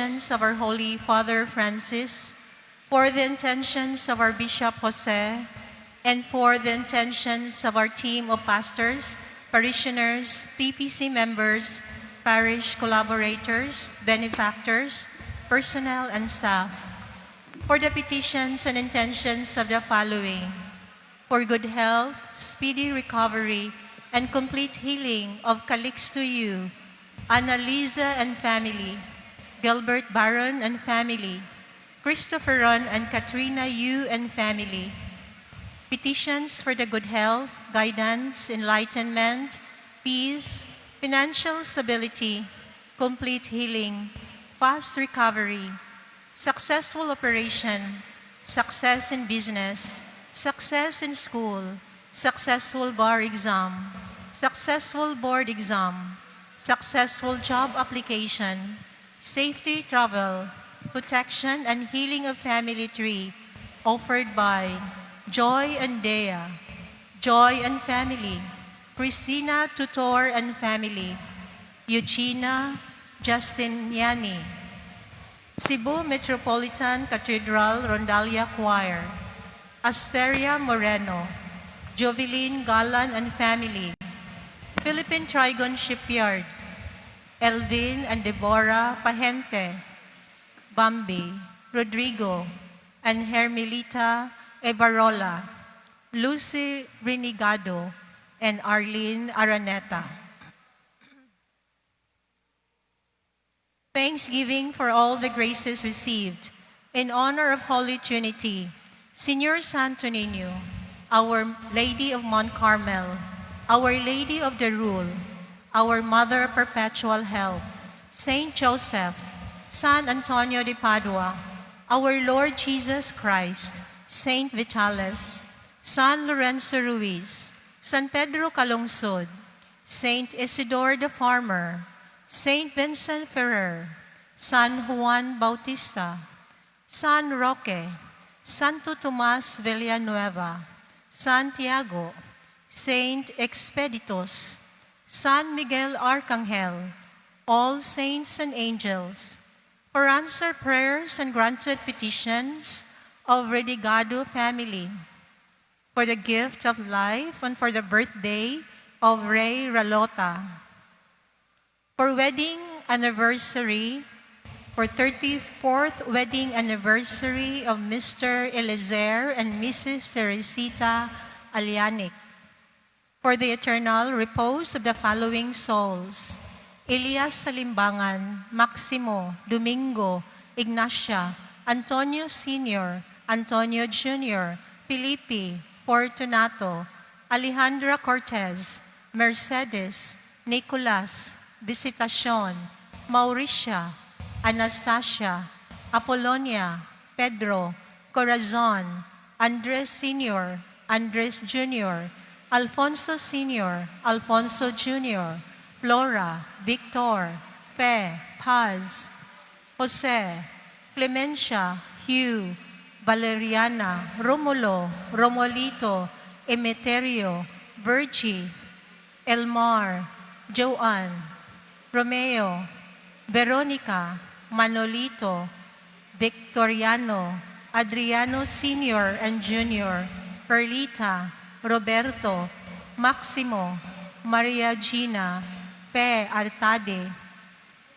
intentions of our Holy Father Francis, for the intentions of our Bishop Jose, and for the intentions of our team of pastors, parishioners, PPC members, parish collaborators, benefactors, personnel, and staff. For the petitions and intentions of the following: for good health, speedy recovery, and complete healing of Calixto Yu, Annalisa and family, Gilbert Baron and family, Christopher Ron and Katrina Yu and family. Petitions for the good health, guidance, enlightenment, peace, financial stability, complete healing, fast recovery, successful operation, success in business, success in school, successful bar exam, successful board exam, successful job application, safety travel, protection and healing of family tree, offered by Joy and Dea, Joy and family, Christina Tutor and family, Eugenia Justiniani, Cebu Metropolitan Cathedral Rondalia Choir, Asteria Moreno, Jovelyn Galan and family, Philippine Trigon Shipyard, Elvin and Deborah Pahente, Bambi, Rodrigo, and Hermelita Ebarola, Lucy Renegado, and Arlene Araneta. Thanksgiving for all the graces received in honor of Holy Trinity, Senior Santo Niño, Our Lady of Mount Carmel, Our Lady of the Rule, Our Mother of Perpetual Help, Saint Joseph, San Antonio de Padua, Our Lord Jesus Christ, Saint Vitalis, San Lorenzo Ruiz, San Pedro Calungsod, Saint Isidore the Farmer, Saint Vincent Ferrer, San Juan Bautista, San Roque, Santo Tomas Villanueva, Santiago, Saint Expeditus, San Miguel Arcangel, all saints and angels, for answered prayers and granted petitions of Redigado family, for the gift of life and for the birthday of Ray Ralota, for wedding anniversary, for 34th wedding anniversary of Mr. Elezer and Mrs. Teresita Alianic, for the eternal repose of the following souls: Elias Salimbangan, Maximo, Domingo, Ignacia, Antonio Sr., Antonio Jr., Felipe, Fortunato, Alejandra Cortez, Mercedes, Nicolas, Visitacion, Mauricia, Anastasia, Apollonia, Pedro, Corazon, Andres Sr., Andres Jr., Alfonso Sr., Alfonso Jr., Flora, Victor, Fe, Paz, Jose, Clemencia, Hugh, Valeriana, Romulo, Romolito, Emeterio, Virgie, Elmar, Joanne, Romeo, Veronica, Manolito, Victoriano, Adriano Sr. and Jr., Perlita, Roberto, Maximo, Maria Gina, Fe Artade,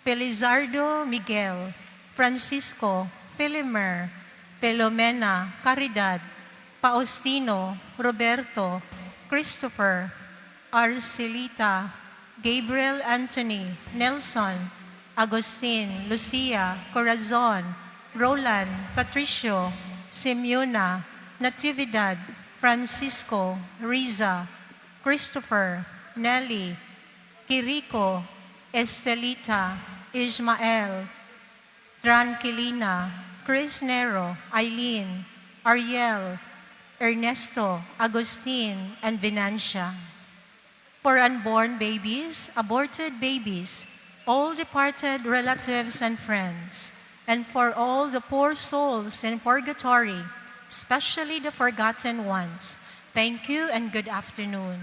Felizardo Miguel, Francisco, Filimer, Filomena, Caridad, Faustino, Roberto, Christopher, Arcelita, Gabriel Anthony, Nelson, Agustin, Lucia, Corazon, Roland, Patricio, Simeona, Natividad, Francisco, Riza, Christopher, Nelly, Kiriko, Estelita, Ismael, Tranquilina, Chris Nero, Eileen, Ariel, Ernesto, Agustin, and Venancia. For unborn babies, aborted babies, all departed relatives and friends, and for all the poor souls in purgatory, especially the forgotten ones, thank you and good afternoon.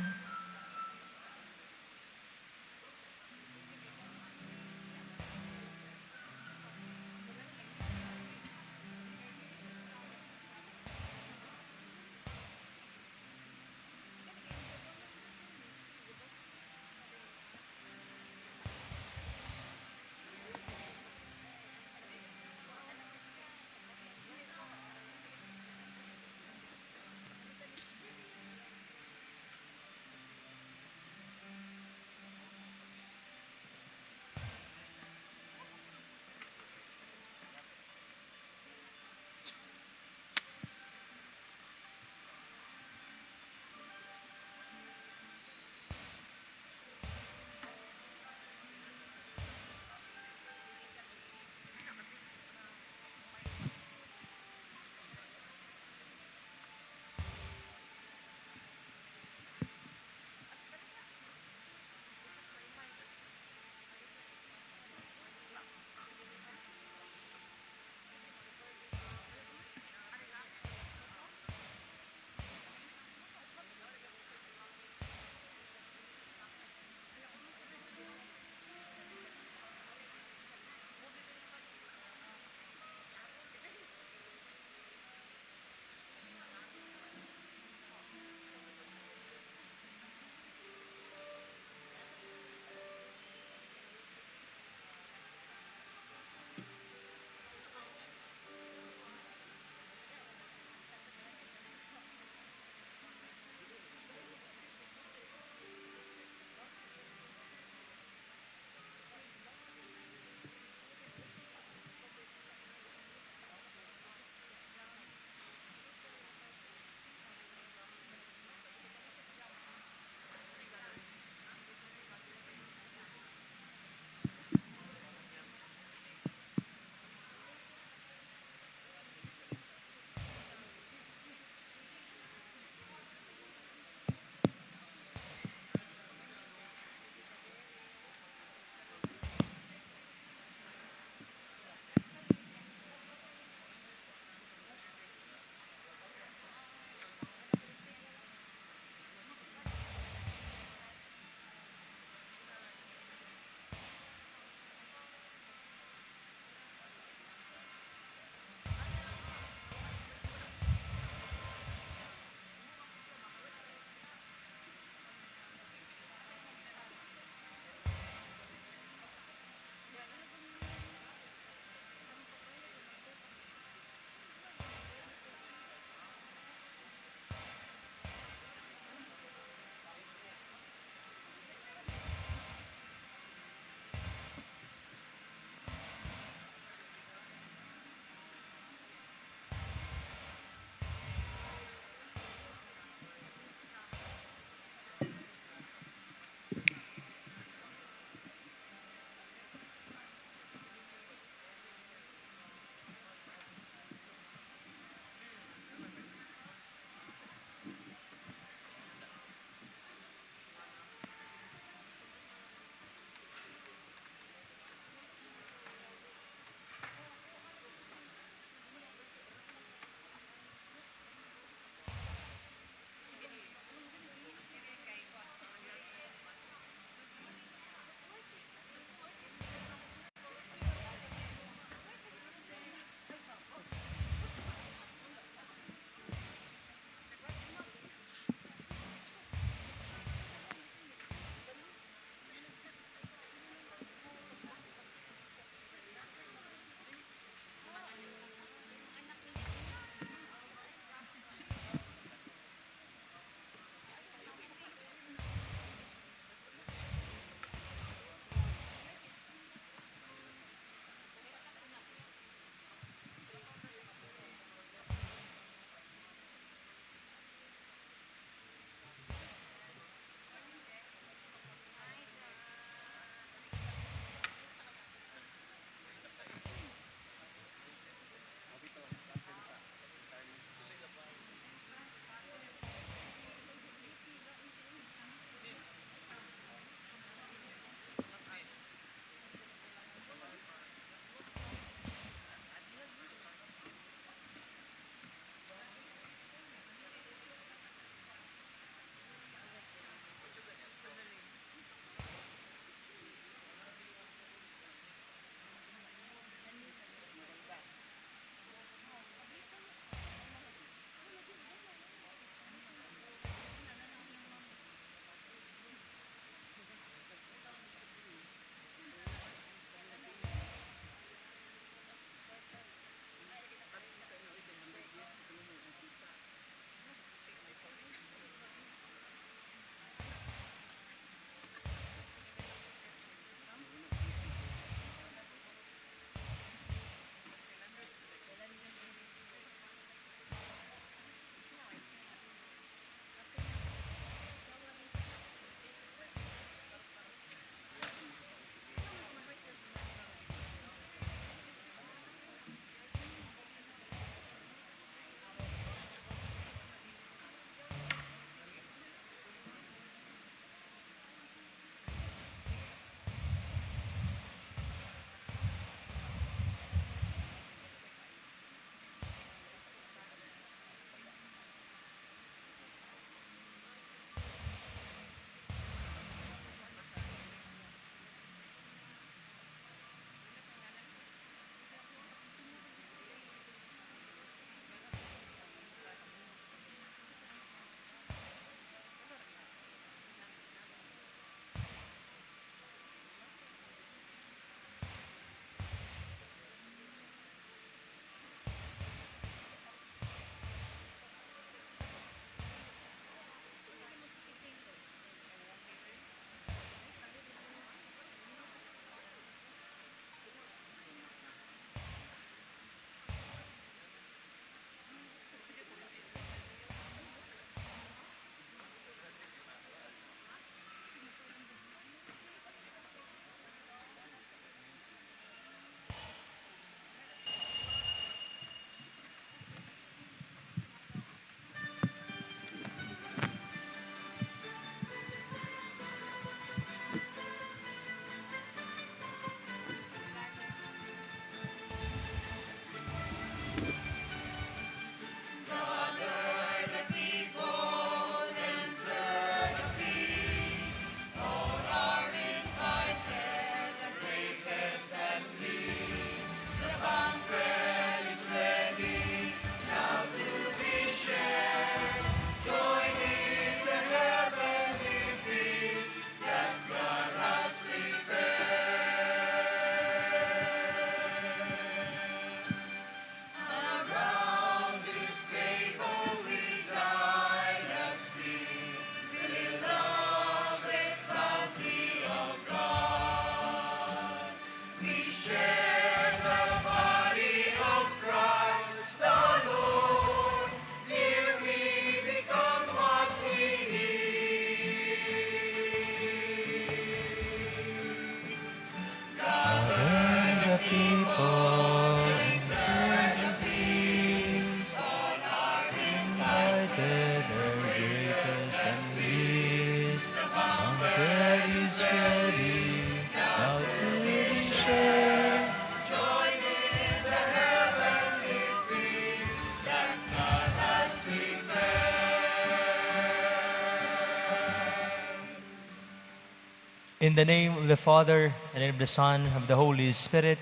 In the name of the Father, and of the Son, of the Holy Spirit,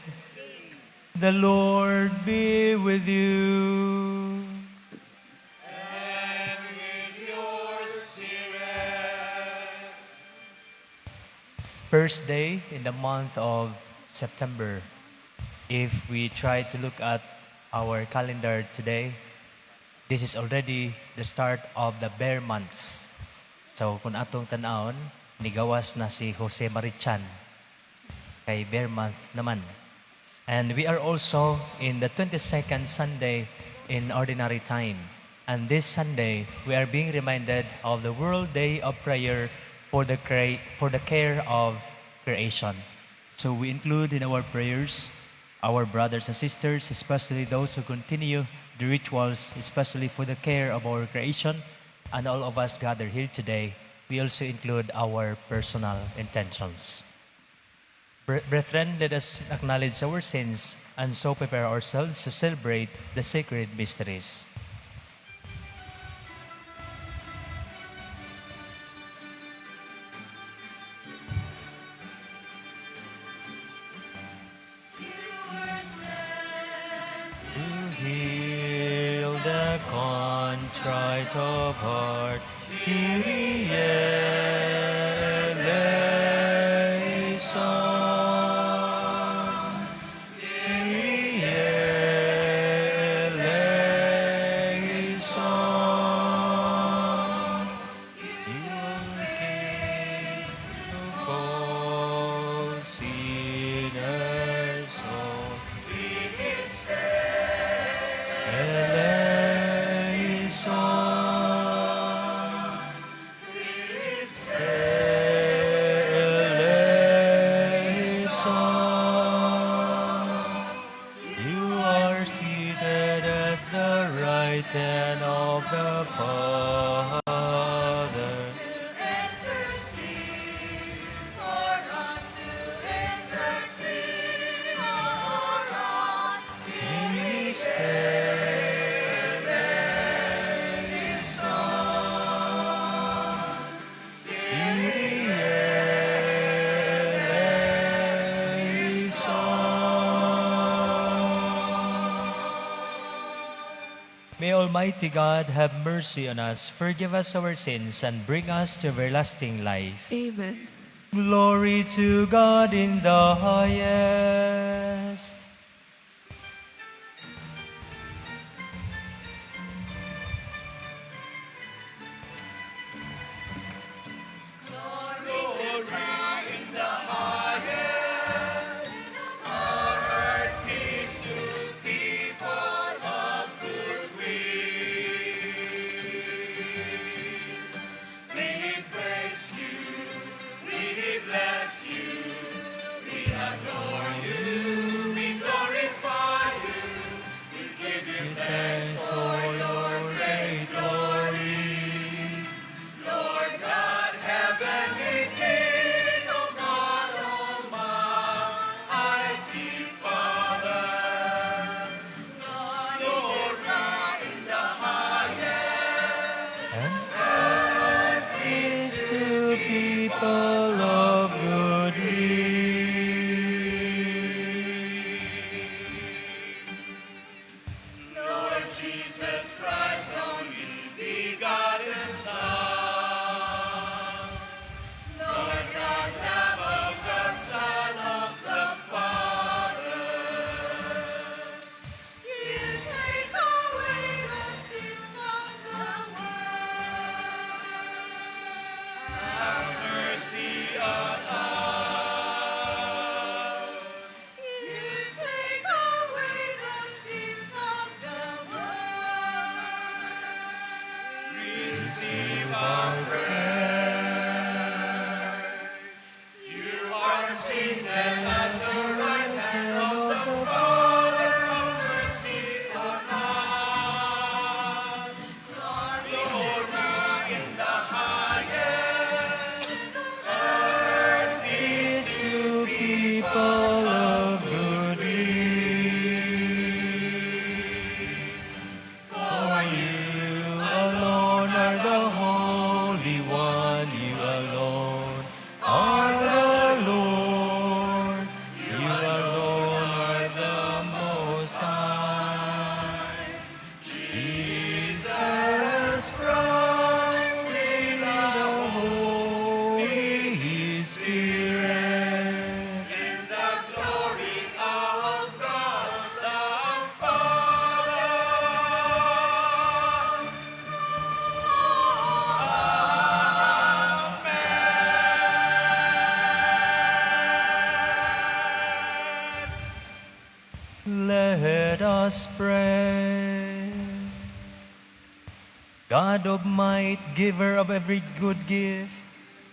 the Lord be with you. And with your spirit. First day in the month of September. If we try to look at our calendar today, this is already the start of the bear months. So kung atong tanawon, nigawas na si Jose Marichan kay bear month naman. And we are also in the 22nd Sunday in Ordinary Time. And this Sunday, we are being reminded of the World Day of Prayer for the care of creation. So we include in our prayers our brothers and sisters, especially those who continue the rituals, especially for the care of our creation, and all of us gathered here today. We also include our personal intentions. Brethren, let us acknowledge our sins and so prepare ourselves to celebrate the sacred mysteries. To heal the contrite of heart, Kyrie eleison. Kyrie eleison. You came to call sinners home. You are seated at the right hand of the Father. May Almighty God have mercy on us, forgive us our sins, and bring us to everlasting life. Amen. Glory to God in the highest. We bless you, we adore you. Let us pray. God of might, giver of every good gift,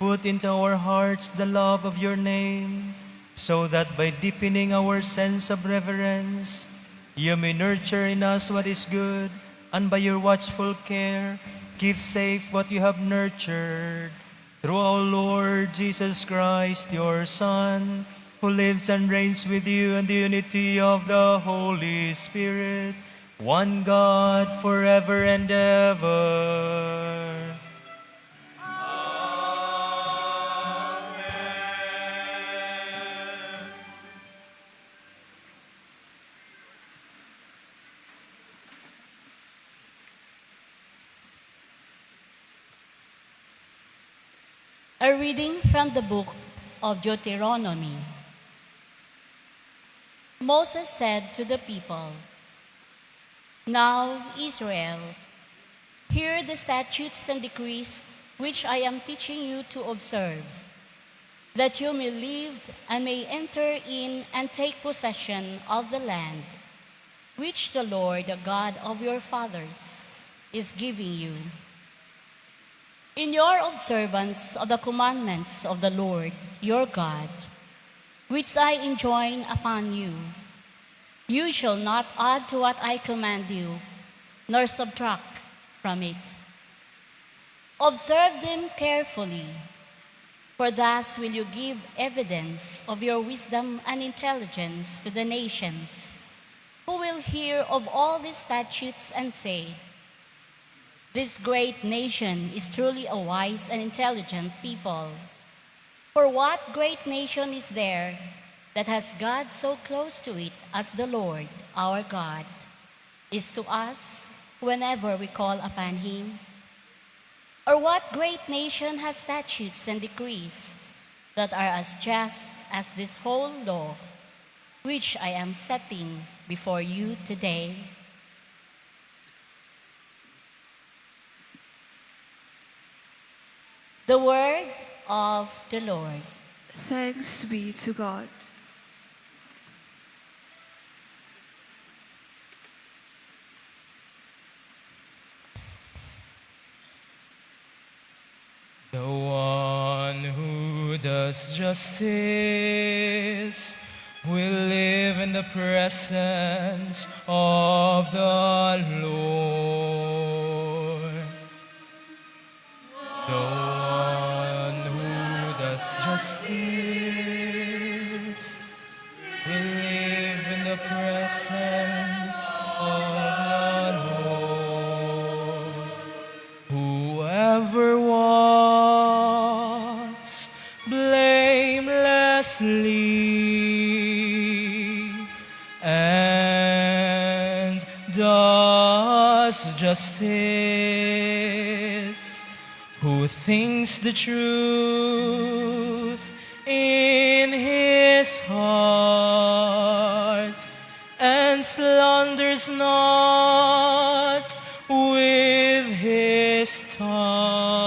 put into our hearts the love of your name, so that by deepening our sense of reverence, you may nurture in us what is good, and by your watchful care, keep safe what you have nurtured. Through our Lord Jesus Christ, your Son, who lives and reigns with you in the unity of the Holy Spirit, one God, forever and ever. A reading from the book of Deuteronomy. Moses said to the people, "Now, Israel, hear the statutes and decrees which I am teaching you to observe, that you may live and may enter in and take possession of the land which the Lord, the God of your fathers, is giving you. In your observance of the commandments of the Lord your God, which I enjoin upon you, you shall not add to what I command you, nor subtract from it. Observe them carefully, for thus will you give evidence of your wisdom and intelligence to the nations, who will hear of all these statutes and say, 'This great nation is truly a wise and intelligent people.' For what great nation is there that has God so close to it as the Lord, our God, is to us whenever we call upon him? Or what great nation has statutes and decrees that are as just as this whole law, which I am setting before you today?" The word of the Lord. Thanks be to God. The one who does justice will live in the presence of the Lord. The one who does justice will live in the presence of the Lord. Whoever walks blamelessly and does justice, who thinks the truth in his heart and slanders not with his tongue.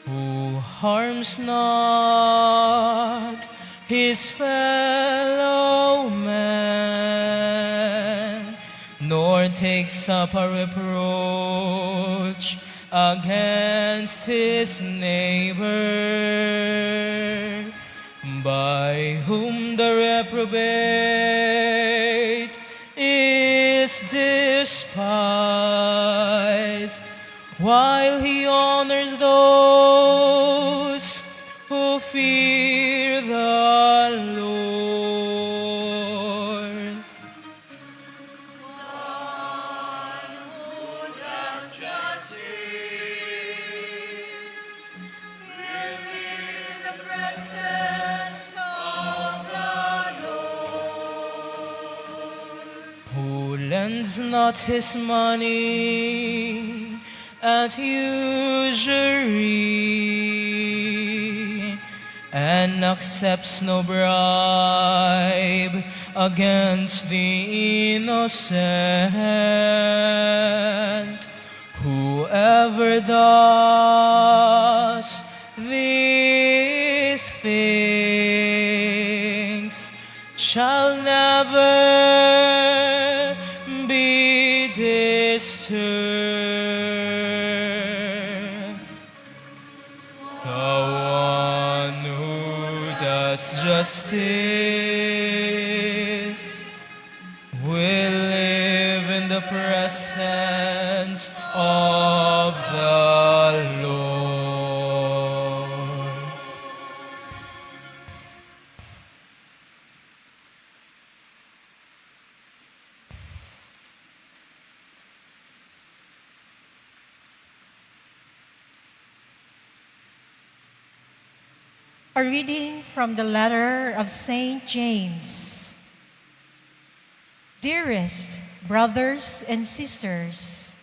Who harms not his fellow man, nor takes up a reproach against his neighbor, by whom the reprobate is despised, while he honors those who fear the Lord. Who lends not his money at usury, and accepts no bribe against the innocent. Whoever does these things shall never be disturbed. The one who does justice will live in the presence of the Lord. A reading from the letter of St. James. Dearest brothers and sisters,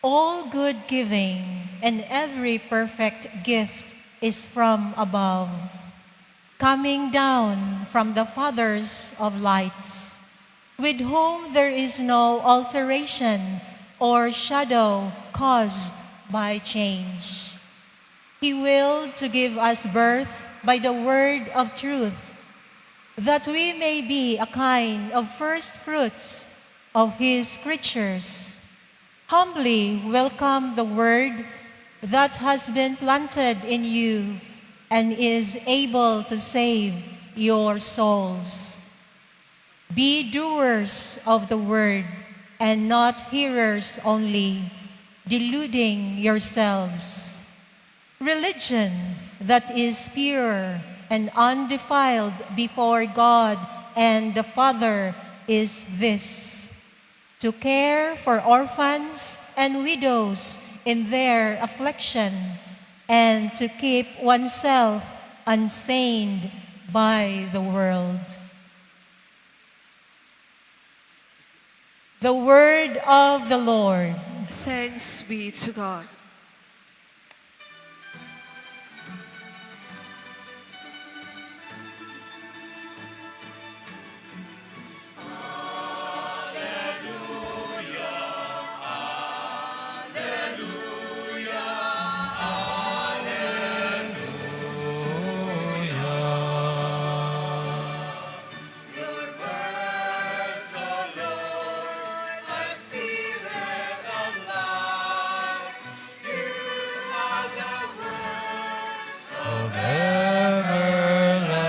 all good giving and every perfect gift is from above, coming down from the Fathers of lights, with whom there is no alteration or shadow caused by change. He willed to give us birth by the word of truth, that we may be a kind of first fruits of his creatures. Humbly welcome the word that has been planted in you and is able to save your souls. Be doers of the word and not hearers only, deluding yourselves. Religion that is pure and undefiled before God and the Father is this: to care for orphans and widows in their affliction, and to keep oneself unstained by the world. The word of the Lord. Thanks be to God.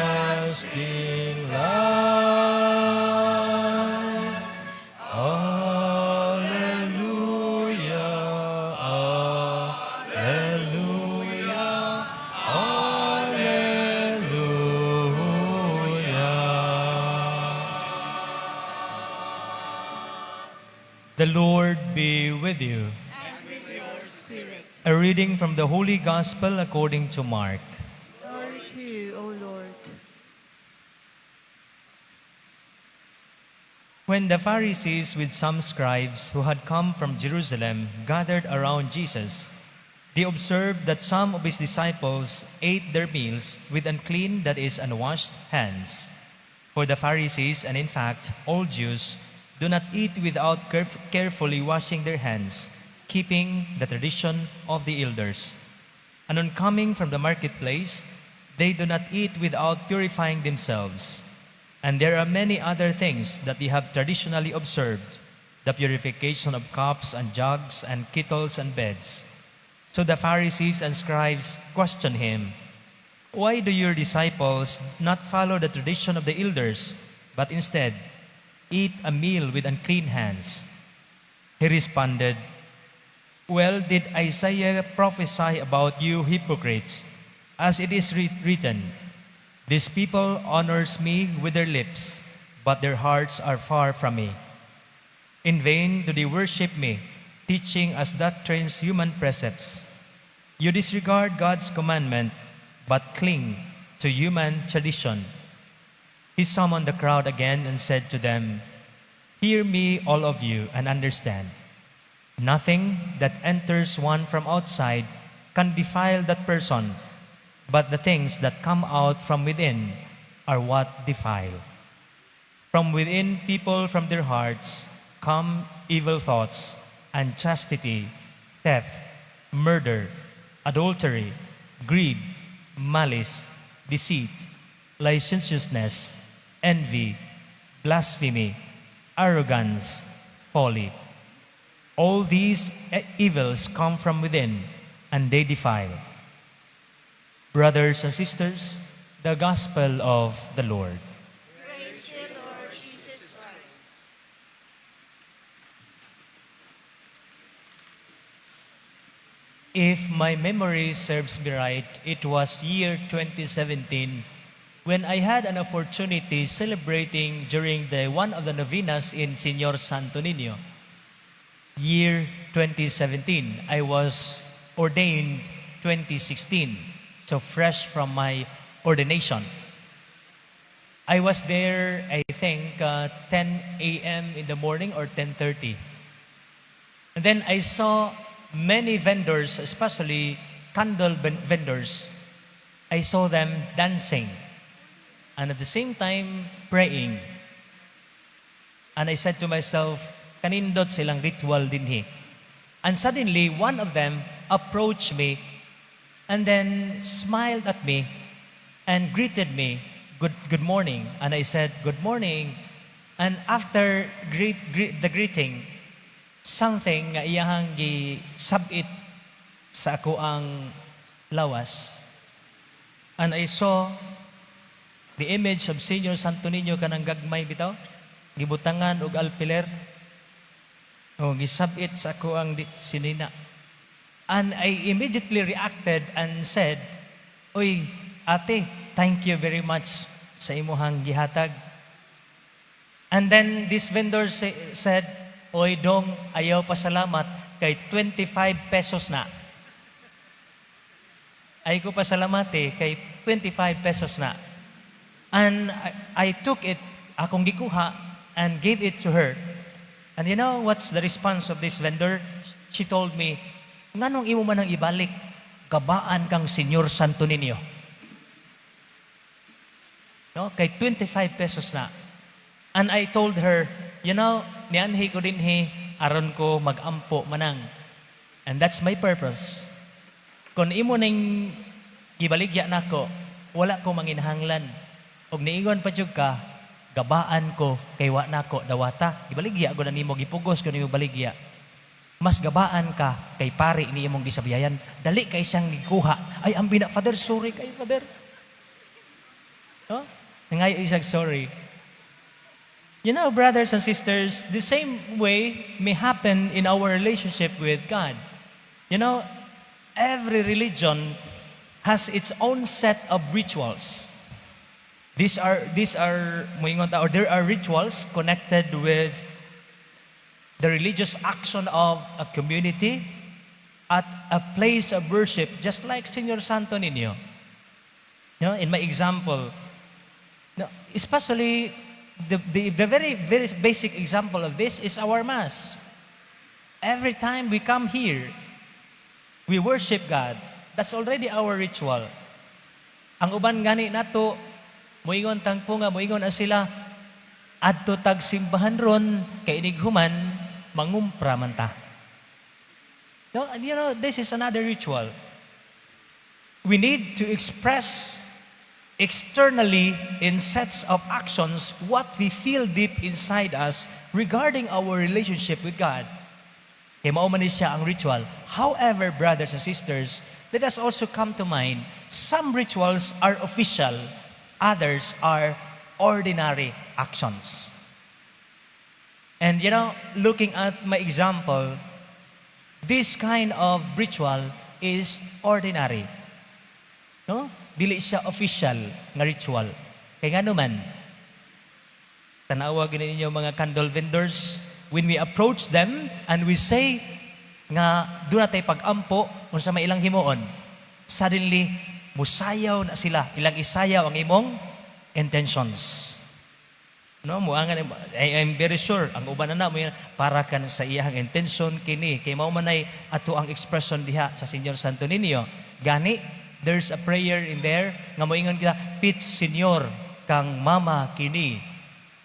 Everlasting life. Alleluia, alleluia, alleluia. The Lord be with you. A reading from the Holy Gospel according to Mark. Glory to you, O Lord. When the Pharisees with some scribes who had come from Jerusalem gathered around Jesus, they observed that some of his disciples ate their meals with unclean, that is, unwashed hands. For the Pharisees, and in fact all Jews, do not eat without carefully washing their hands, keeping the tradition of the elders. And on coming from the marketplace, they do not eat without purifying themselves. And there are many other things that they have traditionally observed, the purification of cups and jugs and kettles and beds. So the Pharisees and scribes questioned him, "Why do your disciples not follow the tradition of the elders, but instead eat a meal with unclean hands?" He responded, "Well, did Isaiah prophesy about you hypocrites, as it is written, 'This people honors me with their lips, but their hearts are far from me. In vain do they worship me, teaching as doctrines human precepts. You disregard God's commandment, but cling to human tradition.'" He summoned the crowd again and said to them, "Hear me, all of you, and understand. Nothing that enters one from outside can defile that person, but the things that come out from within are what defile. From within people, from their hearts, come evil thoughts, unchastity, theft, murder, adultery, greed, malice, deceit, licentiousness, envy, blasphemy, arrogance, folly. All these evils come from within, and they defile. Brothers and sisters, the gospel of the Lord. If my memory serves me right, it was year 2017 when I had an opportunity celebrating during one of the novenas in Señor Santo Niño. Year 2017, I was ordained 2016, so fresh from my ordination. I was there, I think, 10 a.m. in the morning or 10:30. And then I saw many vendors, especially candle vendors. I saw them dancing and at the same time praying. And I said to myself, kanindot silang ritual dinhi. And suddenly, one of them approached me and then smiled at me and greeted me, good morning. And I said, good morning. And after the greeting, something nga iyahang gisabit sa ako ang lawas. And I saw the image of Senior Santo Niño kanang gagmay bitaw, gibutangan og alpiler. O gisabit sa ako ang sinina. And I immediately reacted and said, "Oy, ate, thank you very much sa imuhang gihatag." And then this vendor said, "Oy, dong, ayaw pa salamat kay 25 pesos na." Ay ko pa salamat kay 25 pesos na. And I took it, akong gikuha, and gave it to her. And you know what's the response of this vendor? She told me, "Nganong imo man ang ibalik? Gabaan kang Señor Santo Niño." No, kay 25 pesos na. And I told her, you know, nianhi ko din aron ko magampo manang. And that's my purpose. Kung imo ning gibaligya nako, wala ko manginhanglan. Og niingon pa jud ka, gabaan ko kay wa nako dawata. Gibaligya ko na nimo, gipugos ko nimo baligya. Mas gabaan ka kay pari ni imong gisabiyayan. Dali kay siyang gikuha. Ay ambi na, Father, sorry kay Father. No? Nangayo isang sorry. You know, brothers and sisters, the same way may happen in our relationship with God. You know, every religion has its own set of rituals. There are rituals connected with the religious action of a community at a place of worship, just like Señor Santo Niño. You know, in my example, especially the very, very basic example of this is our Mass. Every time we come here, we worship God. That's already our ritual. Ang uban gani nato, moingon tangpo nga, moingon na sila, adto tag simbahan ron, kay inighuman, mangumpra man ta. No, you know, this is another ritual. We need to express externally in sets of actions what we feel deep inside us regarding our relationship with God. Kaya mao man ni siya ang ritual. However, brothers and sisters, let us also come to mind, some rituals are official, others are ordinary actions. And you know, looking at my example, this kind of ritual is ordinary. No? Dili siya official nga ritual. Kaya nga naman, tanawa gini ninyo mga candle vendors, when we approach them and we say nga doon natay pag-ampo kung sa may ilang himuon, suddenly, musayaw na sila. Ilang isayaw ang imong intentions. No, I'm very sure, ang uban na mo yan, para kan sa iyang intention kini, kay mao manay ato ang expression diha sa Señor Santo Niño. Gani, there's a prayer in there nga moingon kita, Pit Senyor kang mama kini.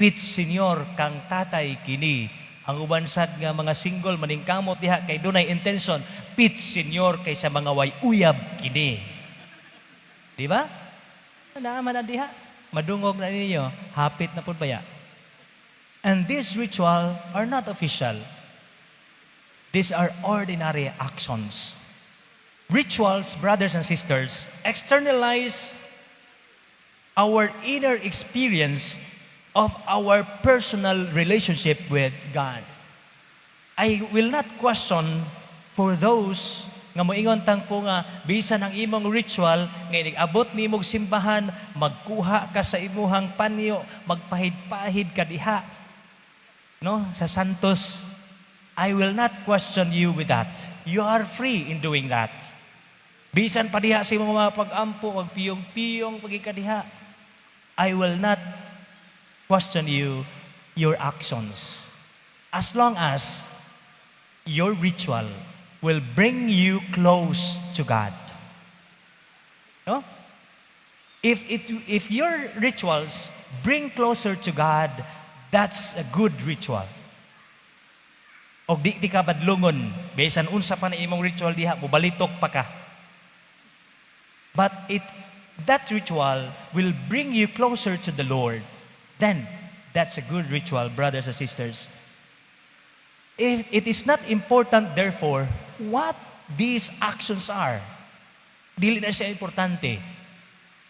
Pit Senyor kang tatay kini. Ang uban sad nga mga single maningkamot diha kay dunay intention, Pit Senyor kay sa mga way uyab kini. Di ba? Naaman na diha. Madungog na ninyo. Hapit na po ba ya? And these ritual are not official. These are ordinary actions. Rituals, brothers and sisters, externalize our inner experience of our personal relationship with God. I will not question for those nga moingon tang po nga bisan ang imong ritual nga nag-abot nimog simbahan, magkuha ka sa imuhang panyo, magpahid-pahid ka diha no sa santos. I will not question you with that. You are free in doing that. Bisan pa diha sa imong mga pag-ampo, wag piyong-piyong pagikadiha. I will not question you your actions as long as your ritual will bring you close to God. No? If your rituals bring closer to God, that's a good ritual. O di ka badlungon, bisan unsa pa na imong ritual diha, mubalitok pa ka. But that ritual will bring you closer to the Lord. Then, that's a good ritual, brothers and sisters. If it is not important, therefore, what these actions are, dili na siya importante.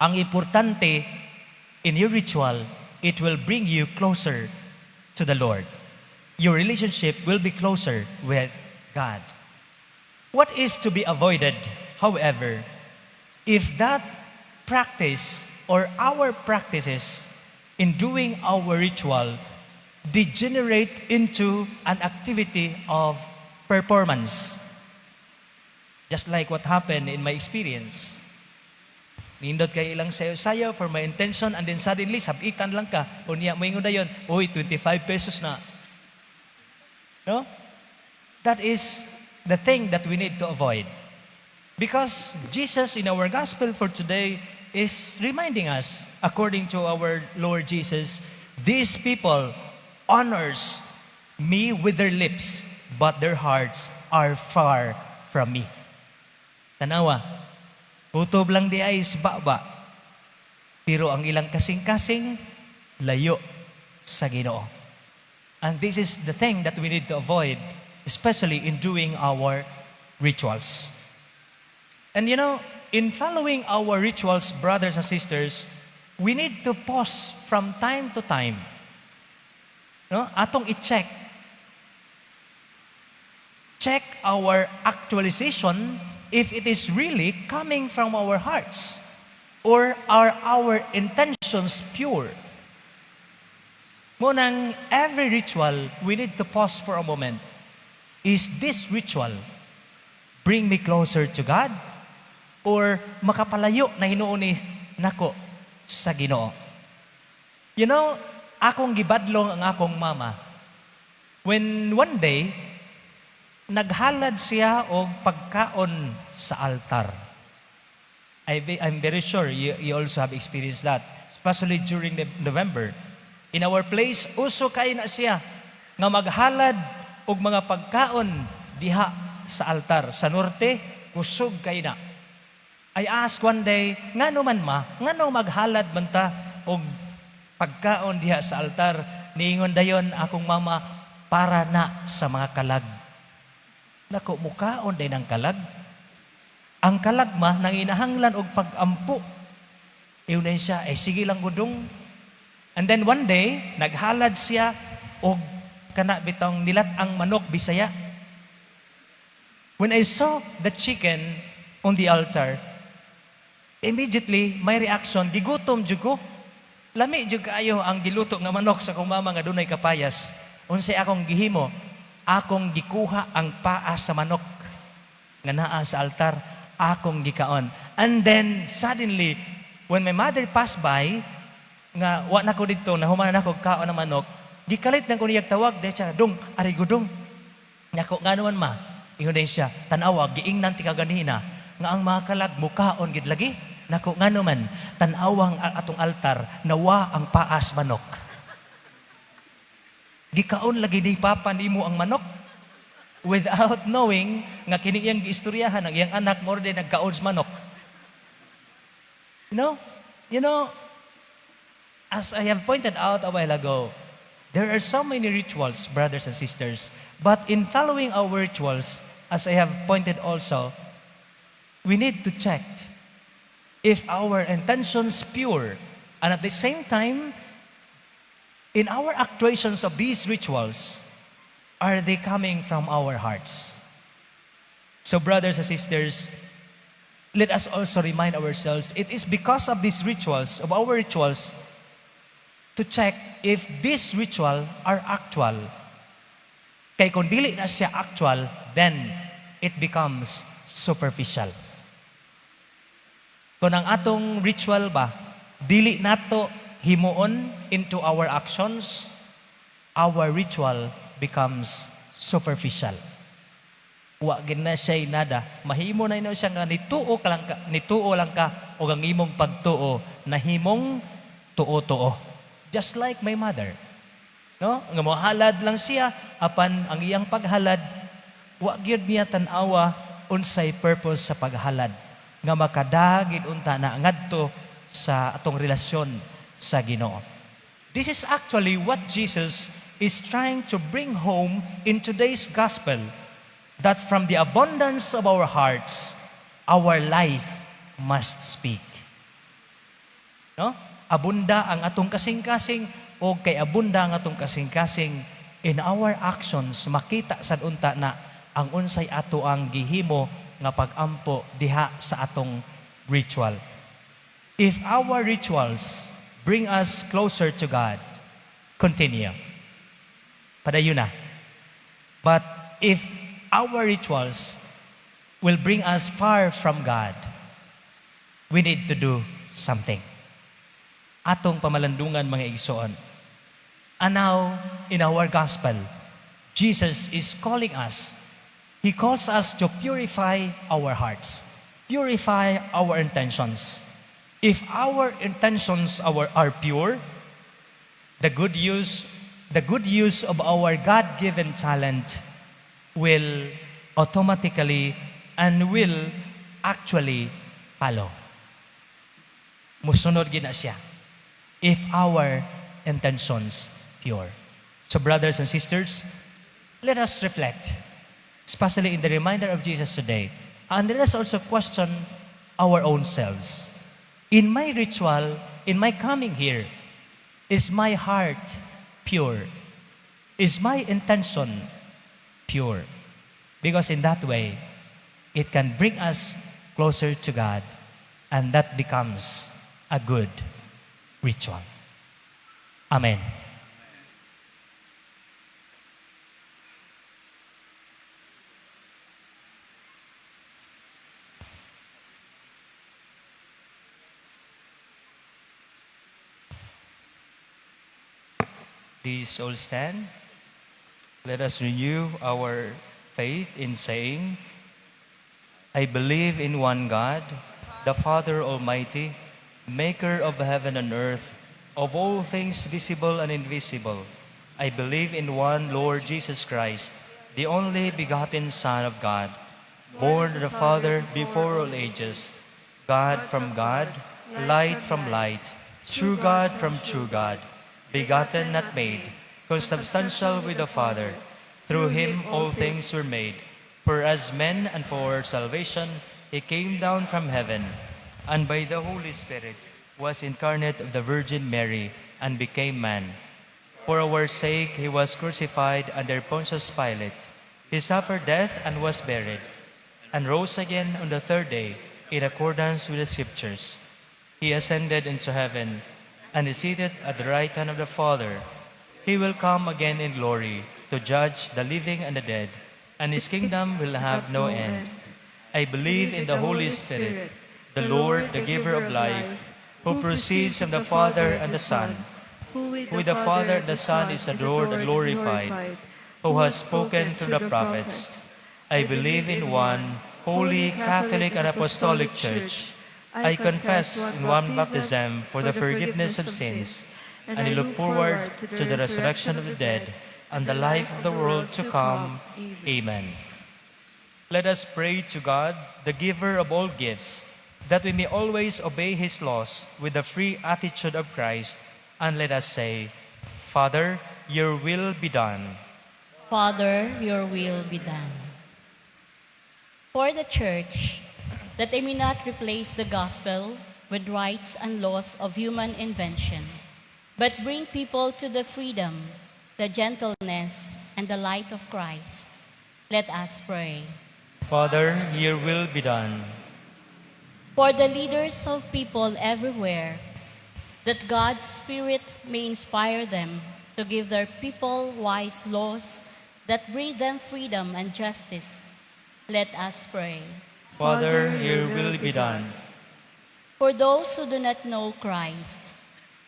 Ang importante, in your ritual, it will bring you closer to the Lord. Your relationship will be closer with God. What is to be avoided, however, if that practice or our practices in doing our ritual degenerate into an activity of performance. Just like what happened in my experience. Nindot kay ilang sayo-sayo for my intention and then suddenly, sabitan lang ka. O niya, mo ingon na yun, uy, 25 pesos na. No? That is the thing that we need to avoid. Because Jesus in our gospel for today is reminding us, according to our Lord Jesus, these people honors me with their lips, but their hearts are far from me. Tanawa, utob lang di ay isbaba, pero ang ilang kasing-kasing layo sa Ginoo. And this is the thing that we need to avoid, especially in doing our rituals. And you know, in following our rituals, brothers and sisters, we need to pause from time to time. No? Atong i-check. Check our actualization if it is really coming from our hearts or are our intentions pure. Munang every ritual, we need to pause for a moment. Is this ritual bring me closer to God or makapalayo na hinuon nako sa Ginoo? You know, akong gibadlong ang akong mama. When one day, naghalad siya og pagkaon sa altar. I'm very sure you also have experienced that, especially during the November. In our place, uso kay na siya nga maghalad og mga pagkaon diha sa altar. Sa norte, kusog kay na. I asked one day, ngano man ngano maghalad man ta og pagkaon diha sa altar? Niingon dayon akong mama, para na sa mga kalag. Nako, mukaon day ng kalag. Ang kalagma nang inahanglan og pag-ampo. Iunan siya, sige lang gudong. And then one day, naghalad siya og kana bitong nilat ang manok Bisaya. When I saw the chicken on the altar, immediately my reaction, gigutom jud ko. Lami jud kaayo ang giluto nga manok sa kong mama nga dunay kapayas. Unsay akong gihimo, akong gikuha ang paa sa manok nga naa sa altar, akong gikaon. And then suddenly, when my mother passed by, nga wa na ko dito, nahuman na ko kaon ng manok, gikalit na ko niyag tawag, dahil siya, dong, ari gudong. Nako, nga naman ma, ingon din siya, tanawa, giingnan ti kaganina, nga ang mga kalag mukaon gid lagi. Nako ngano man tan-awang atong altar nawa ang paas manok. Gikaon lagi ni papa nimo ang manok without knowing nga kini iyang giistoryahan ang iyang anak more din nagkaon sa manok. You know, as I have pointed out a while ago, there are so many rituals, brothers and sisters. But in following our rituals, as I have pointed also, we need to check if our intentions pure, and at the same time, in our actuations of these rituals, are they coming from our hearts? So brothers and sisters, let us also remind ourselves, it is because of these rituals, of our rituals, to check if this ritual are actual. Kay kung dili na siya actual, then it becomes superficial. Kung ang atong ritual ba, dili nato himuon into our actions, our ritual becomes superficial. Wa gid na siya nada, mahimo na ino siya nga nituo lang ka o ang imong pagtuo nahimong tuo-tuo. Just like my mother. No? Nga mohalad lang siya apan ang iyang paghalad wa gyud niya tan-awa unsay purpose sa paghalad nga makadagid unta na ngadto sa atong relasyon sa Ginoo. This is actually what Jesus is trying to bring home in today's gospel, that from the abundance of our hearts, our life must speak. No? Abunda ang atong kasing-kasing o kay abunda ang atong kasing-kasing in our actions, makita sad unta na ang unsay ato ang gihimo nga pag-ampo diha sa atong ritual. If our rituals bring us closer to God, continue. Padayon na. But if our rituals will bring us far from God, we need to do something. Atong pamalandungan mga igsoon. And now, in our gospel, Jesus is calling us. He calls us to purify our hearts, purify our intentions. If our intentions are pure, the good use of our God-given talent will automatically and will actually follow. Musunod gina siya if our intentions pure. So brothers and sisters, let us reflect, especially in the reminder of Jesus today, and let us also question our own selves. In my ritual, in my coming here, is my heart pure? Is my intention pure? Because in that way, it can bring us closer to God, and that becomes a good ritual. Amen. Please all stand. Let us renew our faith in saying, I believe in one God, the Father Almighty, maker of heaven and earth, of all things visible and invisible. I believe in one Lord Jesus Christ, the only begotten Son of God, born of the Father before all ages, God from God, light from light, true God from true God, begotten, not made, consubstantial with the Father. Through him all things were made. For as men and for our salvation, he came down from heaven, and by the Holy Spirit was incarnate of the Virgin Mary, and became man. For our sake he was crucified under Pontius Pilate. He suffered death and was buried, and rose again on the third day, in accordance with the Scriptures. He ascended into heaven, and is seated at the right hand of the Father. He will come again in glory to judge the living and the dead, and his kingdom will have no end. I believe in the Holy Spirit, the Lord, the giver of life, who proceeds from the Father and the Son, who with the Father and the Son is adored and glorified, who has spoken through the prophets. I believe in one Holy Catholic and Apostolic Church, I confess in one baptism for the forgiveness of sins, and I look forward to the resurrection of the dead and the life of the world to come. Amen. Let us pray to God, the giver of all gifts, that we may always obey His laws with the free attitude of Christ, and let us say, Father, your will be done. Father, your will be done. For the Church, that they may not replace the gospel with rights and laws of human invention, but bring people to the freedom, the gentleness, and the light of Christ. Let us pray. Father, your will be done. For the leaders of people everywhere, that God's Spirit may inspire them to give their people wise laws that bring them freedom and justice. Let us pray. Father, your will be done. For those who do not know Christ,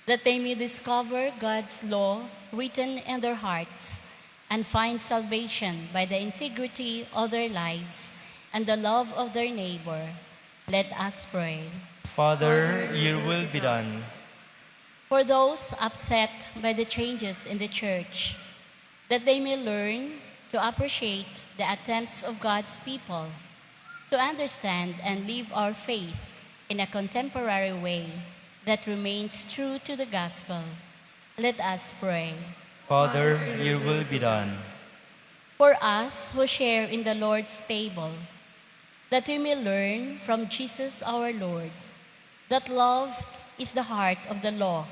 that they may discover God's law written in their hearts and find salvation by the integrity of their lives and the love of their neighbor. Let us pray. Father, your will be done. For those upset by the changes in the Church, that they may learn to appreciate the attempts of God's people to understand and live our faith in a contemporary way that remains true to the gospel. Let us pray. Father, your will be done. For us who share in the Lord's table, that we may learn from Jesus our Lord that love is the heart of the law,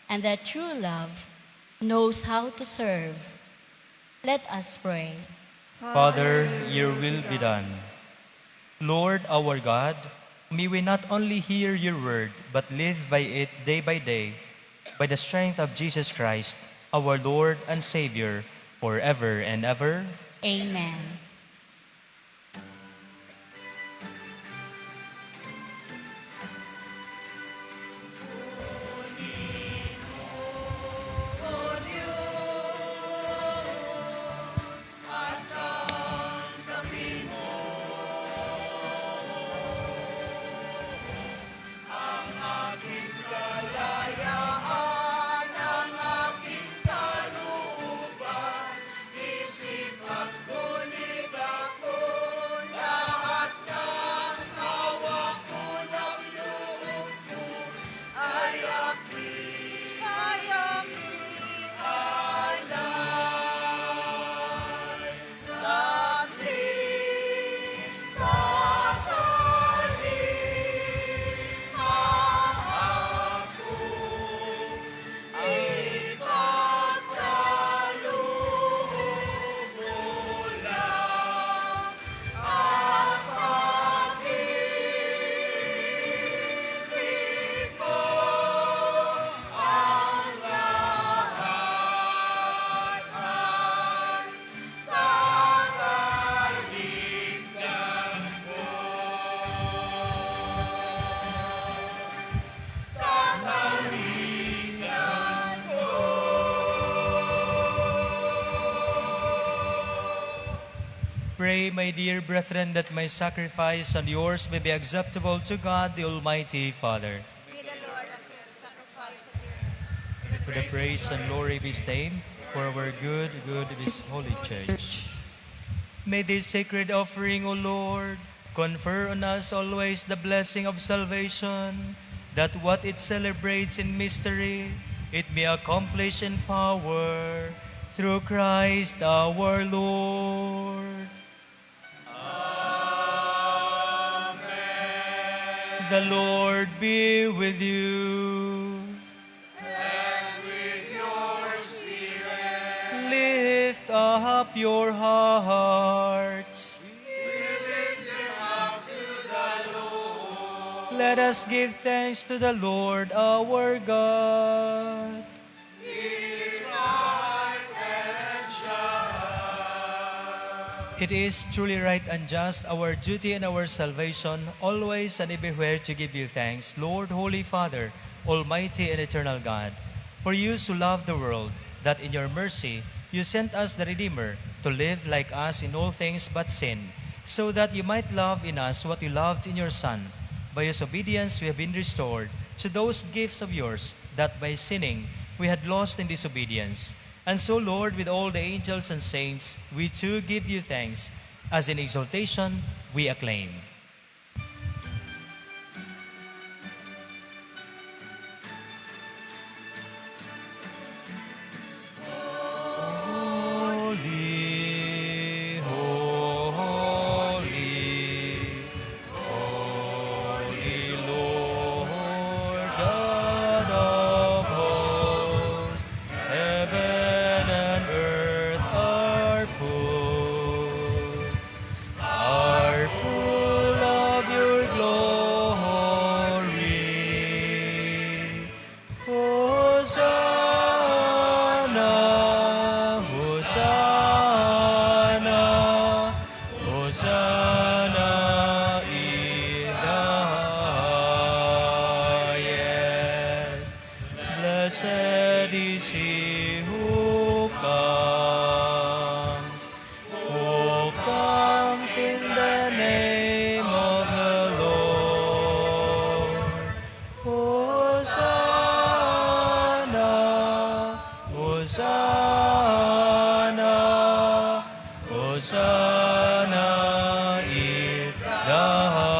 and that true love knows how to serve. Let us pray. Father, your will be done. Lord our God, may we not only hear your word, but live by it day by day, by the strength of Jesus Christ, our Lord and Savior, forever and ever. Amen. Pray, my dear brethren, that my sacrifice and yours may be acceptable to God, the Almighty Father. May the Lord accept the sacrifice of yours. For the praise and glory of His name, for our good of His holy church. May this sacred offering, O Lord, confer on us always the blessing of salvation, that what it celebrates in mystery, it may accomplish in power, through Christ our Lord. The Lord be with you. And with your spirit, Lift up your hearts. we lift them up to the Lord. Let us give thanks to the Lord our God. It is truly right and just, our duty and our salvation, always and everywhere to give you thanks, Lord, Holy Father, Almighty and eternal God. For you so loved the world, that in your mercy you sent us the Redeemer to live like us in all things but sin, so that you might love in us what you loved in your Son. By his obedience we have been restored to those gifts of yours that by sinning we had lost in disobedience. And so, Lord, with all the angels and saints, we too give you thanks, as in exaltation we acclaim. Holy, holy, holy Lord God of hosts, heaven and earth are full of your glory. Hosanna, Hosanna, Hosanna in the highest. Blessed is he who comes in the name of the Lord. Hosanna, Hosanna, Hosanna in the highest.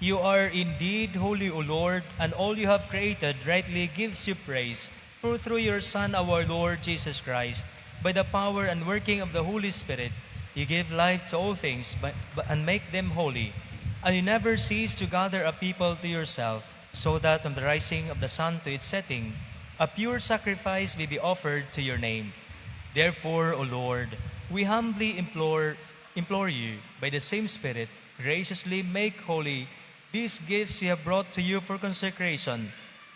You are indeed holy, O Lord, and all you have created rightly gives you praise. For through your Son, our Lord Jesus Christ, by the power and working of the Holy Spirit, you give life to all things and make them holy. And you never cease to gather a people to yourself, so that from the rising of the sun to its setting, a pure sacrifice may be offered to your name. Therefore, O Lord, we humbly implore you, by the same Spirit, graciously make holy these gifts we have brought to you for consecration,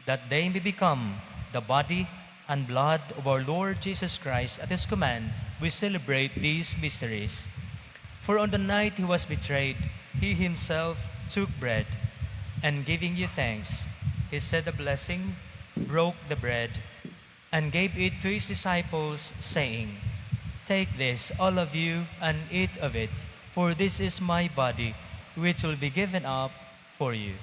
that they may become the body and blood of our Lord Jesus Christ. At his command, we celebrate these mysteries. For on the night he was betrayed, he himself took bread, and giving you thanks, he said a blessing, broke the bread, and gave it to his disciples, saying, "Take this, all of you, and eat of it, for this is my body, which will be given up for you."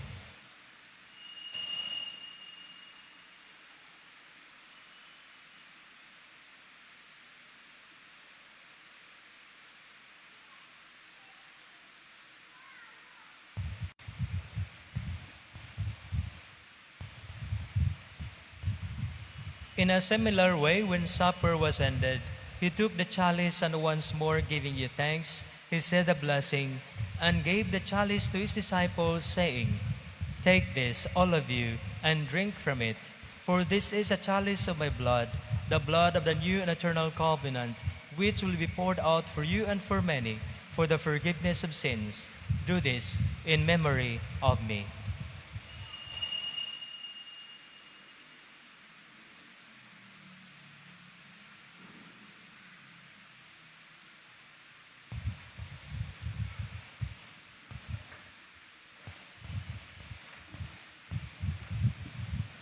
In a similar way, when supper was ended, he took the chalice, and once more giving you thanks, he said a blessing, and gave the chalice to his disciples, saying, "Take this, all of you, and drink from it, for this is a chalice of my blood, the blood of the new and eternal covenant, which will be poured out for you and for many, for the forgiveness of sins. Do this in memory of me."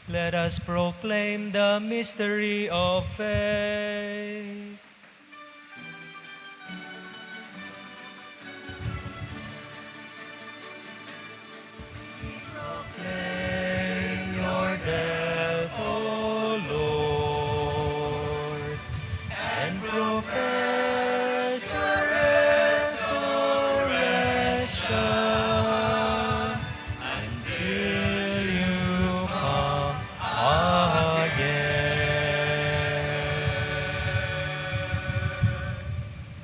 Let us proclaim the mystery of faith. Proclaim your death, O Lord, and profess your resurrection until you come again.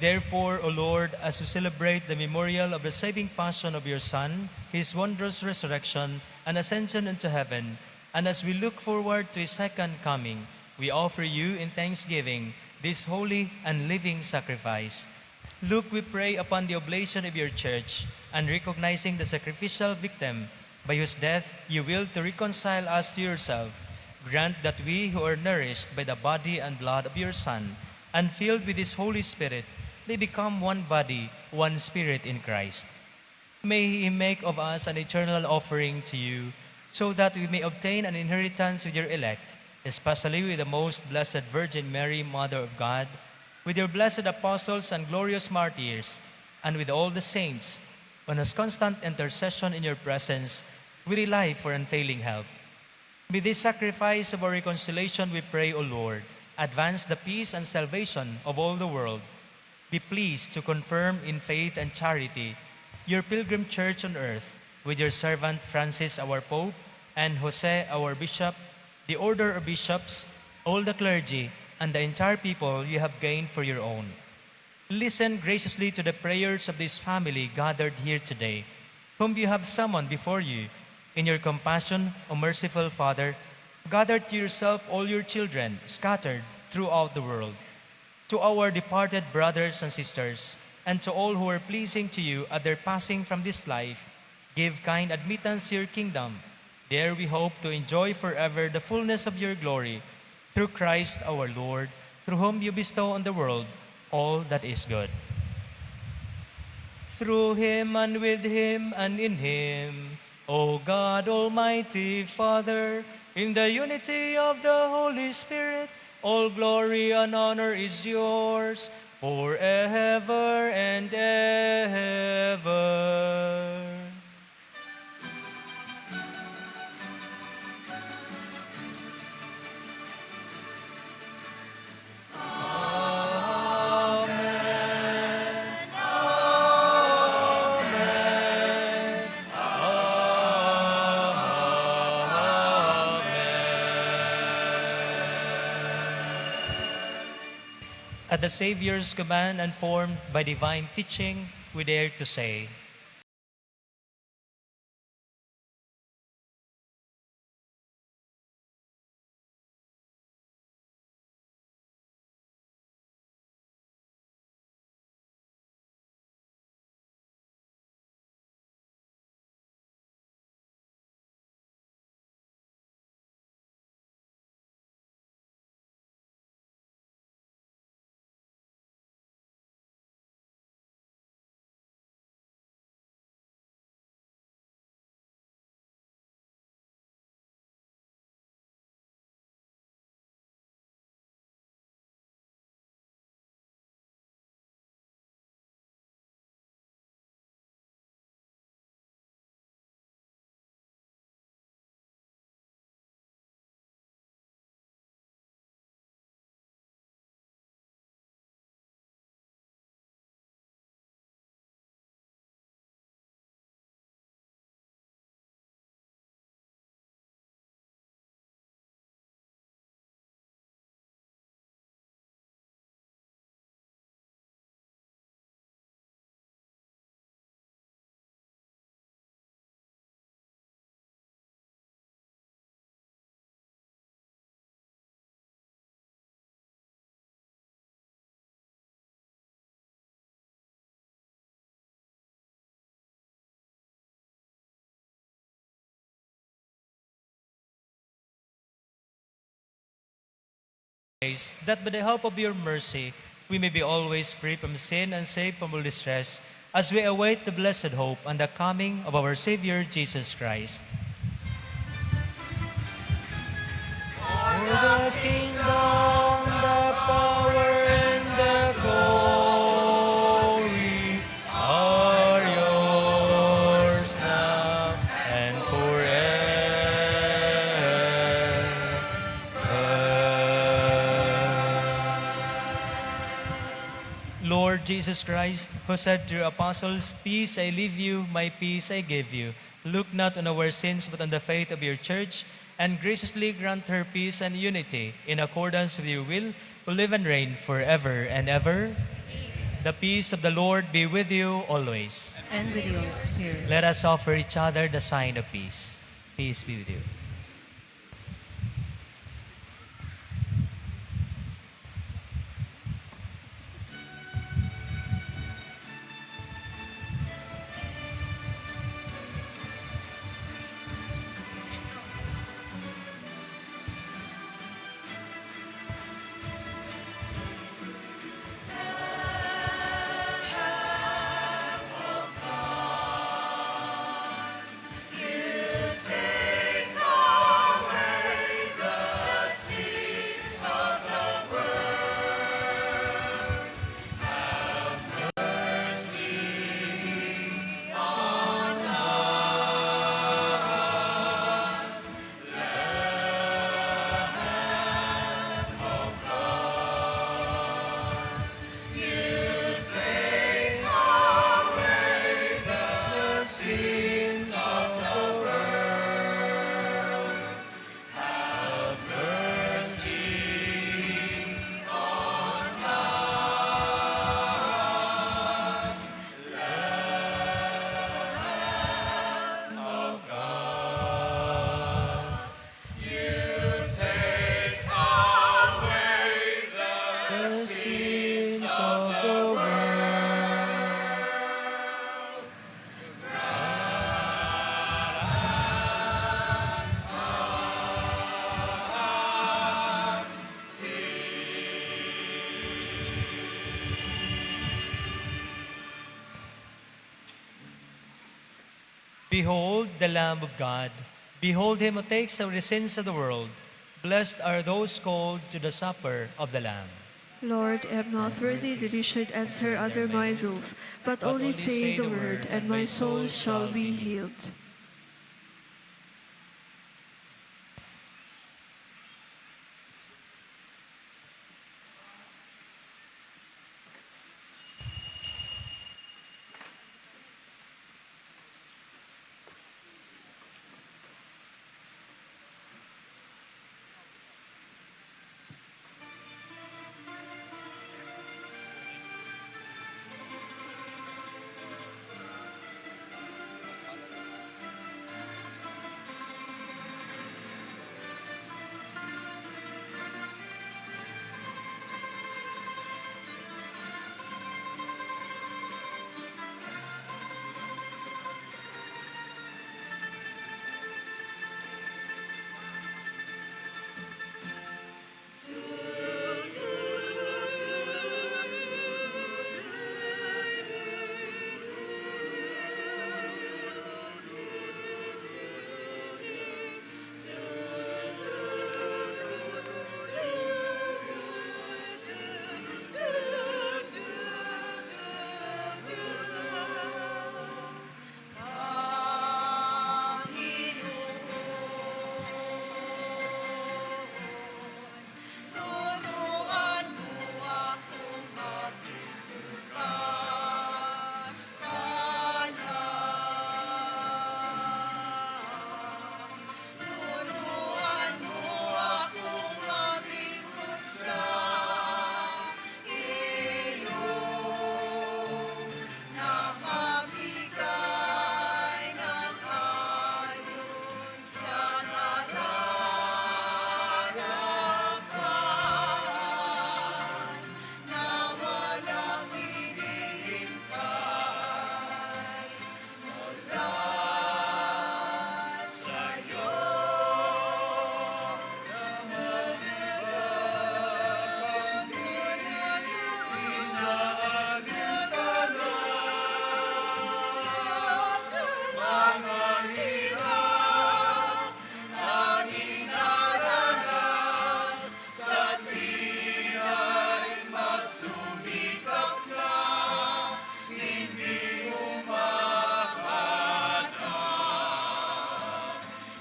Therefore, O Lord, as we celebrate the memorial of the saving passion of your Son, his wondrous resurrection and ascension into heaven, and as we look forward to his second coming, we offer you in thanksgiving this holy and living sacrifice. Look, we pray, upon the oblation of your church, and recognizing the sacrificial victim by whose death you will to reconcile us to yourself, grant that we who are nourished by the body and blood of your Son, and filled with his Holy Spirit, may become one body, one spirit in Christ. May he make of us an eternal offering to you, so that we may obtain an inheritance with your elect, especially with the most blessed Virgin Mary, Mother of God, with your blessed apostles and glorious martyrs, and with all the saints, on whose constant intercession in your presence, we rely for unfailing help. With this sacrifice of our reconciliation, we pray, O Lord, advance the peace and salvation of all the world. Be pleased to confirm in faith and charity your pilgrim church on earth, with your servant Francis, our Pope, and Jose, our Bishop, the order of bishops, all the clergy, and the entire people you have gained for your own. Listen graciously to the prayers of this family gathered here today, whom you have summoned before you. In your compassion, O merciful Father, gather to yourself all your children scattered throughout the world. To our departed brothers and sisters, and to all who are pleasing to you at their passing from this life, give kind admittance to your kingdom. There we hope to enjoy forever the fullness of your glory, through Christ our Lord, through whom you bestow on the world all that is good. Through him and with him and in him, O God, Almighty Father, in the unity of the Holy Spirit, all glory and honor is yours forever and ever. At the Savior's command and formed by divine teaching, we dare to say, that by the help of your mercy, we may be always free from sin and safe from all distress, as we await the blessed hope and the coming of our Savior Jesus Christ. For the kingdom, the power, and the glory are yours now and forever. Lord Jesus Christ, who said to your apostles, "Peace I leave you, my peace I give you," look not on our sins but on the faith of your church, and graciously grant her peace and unity in accordance with your will, who live and reign forever and ever. The peace of the Lord be with you always. And with your spirit. Let us offer each other the sign of peace. Peace be with you. Take Behold the Lamb of God. Behold him who takes away the sins of the world. Blessed are those called to the supper of the Lamb. Lord, I am not worthy that you should enter under my roof, but only say the word, and my soul shall be healed.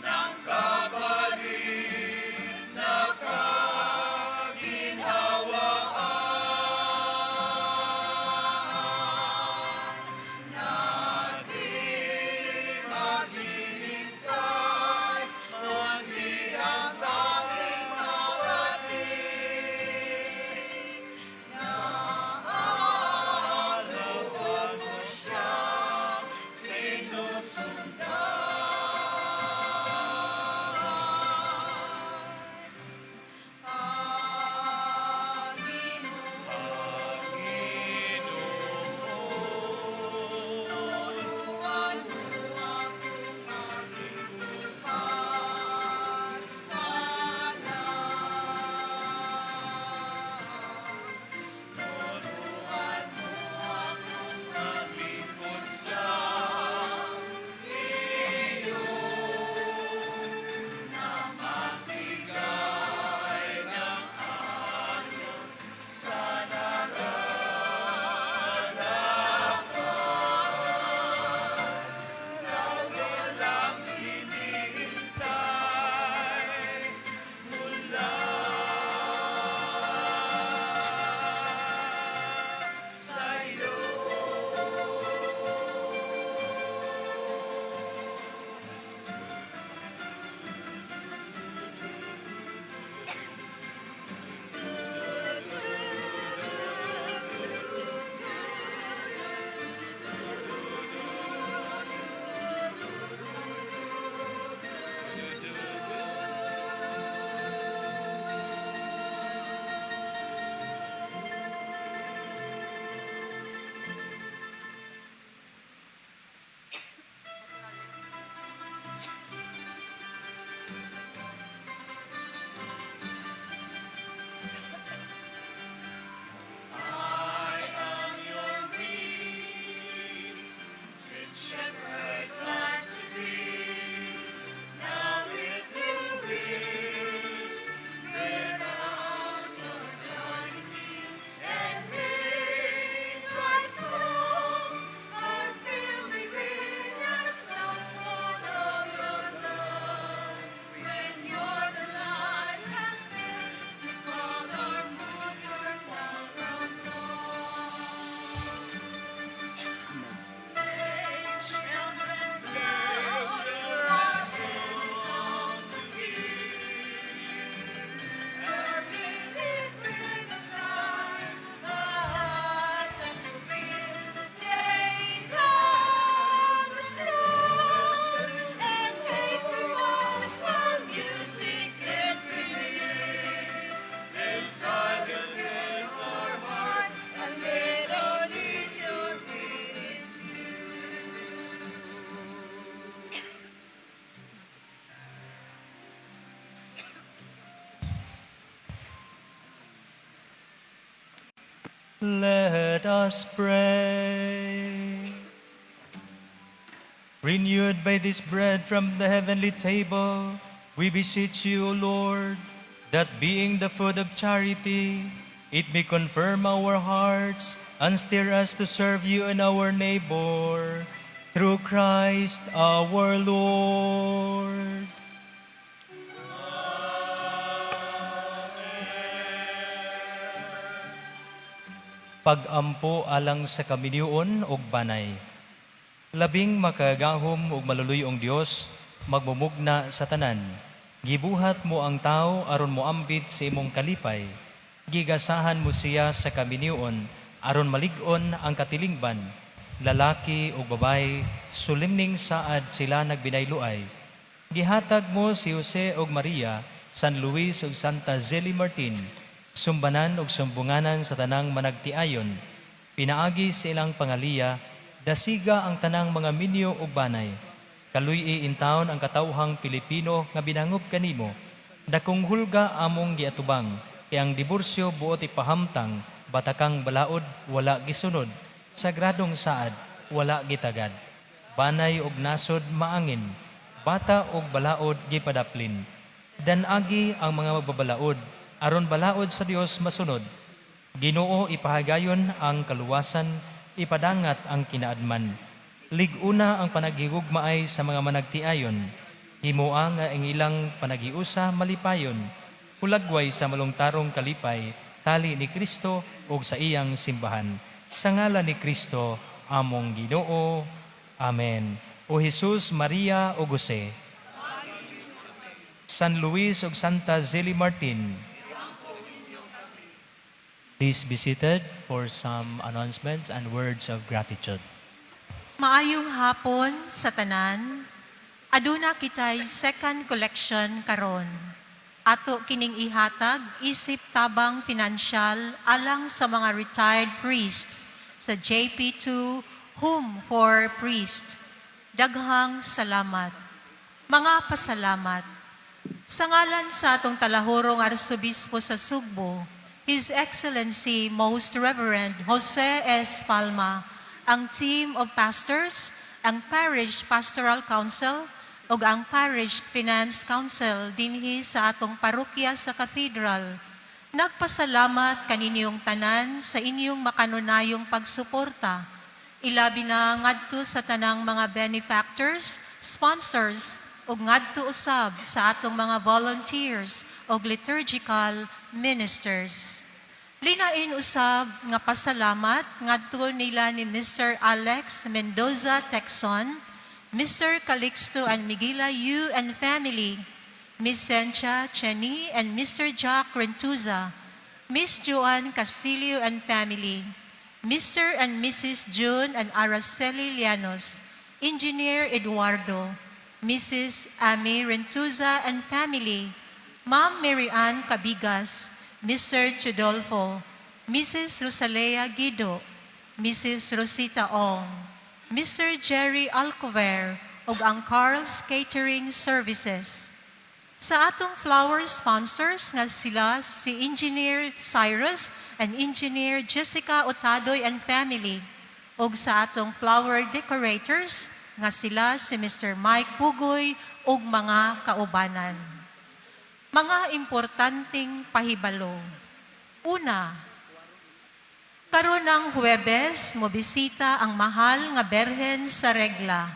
ng Let us pray. Renewed by this bread from the heavenly table, we beseech you, O Lord, that being the food of charity, it may confirm our hearts and steer us to serve you and our neighbor. Through Christ our Lord. Pagampo alang sa kaminion og banay. Labing makagahom ug maluluyong Dios, magmumugna sa tanan. Gibuhat mo ang tao aron moambit sa imong kalipay. Gigasahan mo siya sa kaminion aron malig-on ang katilingban. Lalaki ug babae, sulimning saad sila nagbinayluay. Gihatag mo si Jose ug Maria, San Luis ug Santa Zeli Martin, sumbanan ug sumbunganan sa tanang managtiayon. Pinaagi sa ilang pangaliya, dasiga ang tanang mga minyo ug banay. Kaluy-i intawon ang katawhang Pilipino nga binangob kanimo. Dakong hulga among giatubang, kay ang diborsyo buot ipahamtang, batakang balaod wala gisunod, sagradong saad wala gitagad. Banay ug nasod maangin, bata ug balaod gipadaplin. Danagi ang mga magbabalaod, aron balaod sa Dios masunod. Ginoo ipahagayon ang kaluwasan, ipadangat ang kinaadman. Liguna ang panaghigugmaay sa mga managtiayon. Himoa nga ang ilang panagiusa malipayon. Hulagway sa malungtarong kalipay, tali ni Kristo ug sa iyang simbahan. Sa ngalan ni Kristo, among Ginoo. Amen. O Jesus, Maria ug Jose, San Luis ug Santa Zeli Martin. Please be seated for some announcements and words of gratitude. Maayong hapon sa tanan. Aduna kitay second collection karon. Ato kining ihatag isip tabang financial alang sa mga retired priests sa JP2 Home for Priests. Daghang salamat. Mga pasalamat. Sa ngalan sa atong talahurong Arsobispo sa Sugbo, His Excellency Most Reverend Jose S. Palma, ang team of pastors, ang Parish Pastoral Council, ug ang Parish Finance Council dinhi sa atong parokya sa Cathedral. Nagpasalamat kaninyong tanan sa inyong makanunayong pagsuporta. Ilabi na ngadto sa tanang mga benefactors, sponsors, ug ngadto usab sa atong mga volunteers ug liturgical ministers. Linain usab nga pasalamat ngadto nila ni Mr. Alex Mendoza Texon, Mr. Calixto and Miguela Yu and family, Miss Sencha Cheni and Mr. Jack Rentuza, Miss Joan Castillo and family, Mr. and Mrs. June and Araceli Llanos, Engineer Eduardo, Mrs. Amy Rentuza and family, Ma'am Mary Ann Cabigas, Mr. Chidolfo, Mrs. Rosalea Guido, Mrs. Rosita Ong, Mr. Jerry Alcover, ug ang Carl's Catering Services. Sa atong flower sponsors nga sila si Engineer Cyrus and Engineer Jessica Otadoy and family, ug sa atong flower decorators nga sila si Mr. Mike Pugoy ug mga kaubanan. Mga importanteng pahibalo. Una, karon ng Huwebes, mobisita ang mahal nga Berhen sa Regla.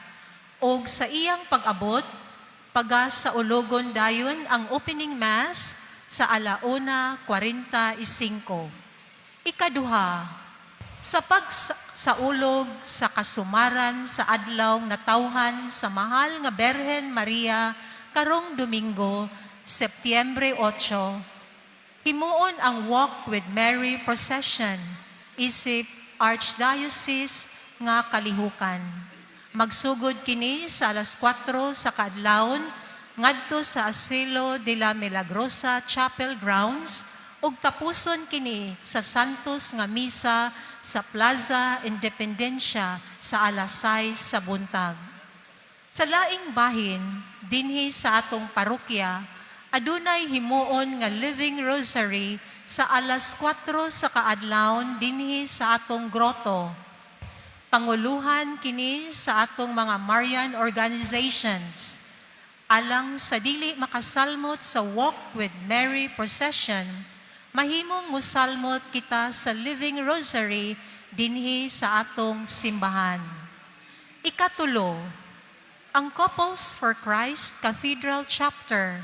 Og sa iyang pag-abot, pagas sa Ulogon dayon ang opening mass sa 1:45. Ikaduha, sa pagsaulog sa kasumaran sa adlawng natawhan sa mahal nga Berhen Maria karong Domingo, Setyembre 8, himuon ang Walk with Mary procession isip Archdiocese nga kalihukan. Magsugod kini sa 4:00 sa kaadlawon ngadto sa Asilo de la Milagrosa Chapel grounds ug tapuson kini sa Santos nga misa sa Plaza Independencia sa 6:00 sa buntag. Sa laing bahin dinhi sa atong parokya adunay himuon nga Living Rosary sa alas 4 sa kaadlawon dinhi sa atong groto. Panguluhan kini sa atong mga Marian organizations. Alang sa dili makasalmot sa Walk with Mary procession, mahimong musalmot kita sa Living Rosary dinhi sa atong simbahan. Ikatulo, ang Couples for Christ Cathedral Chapter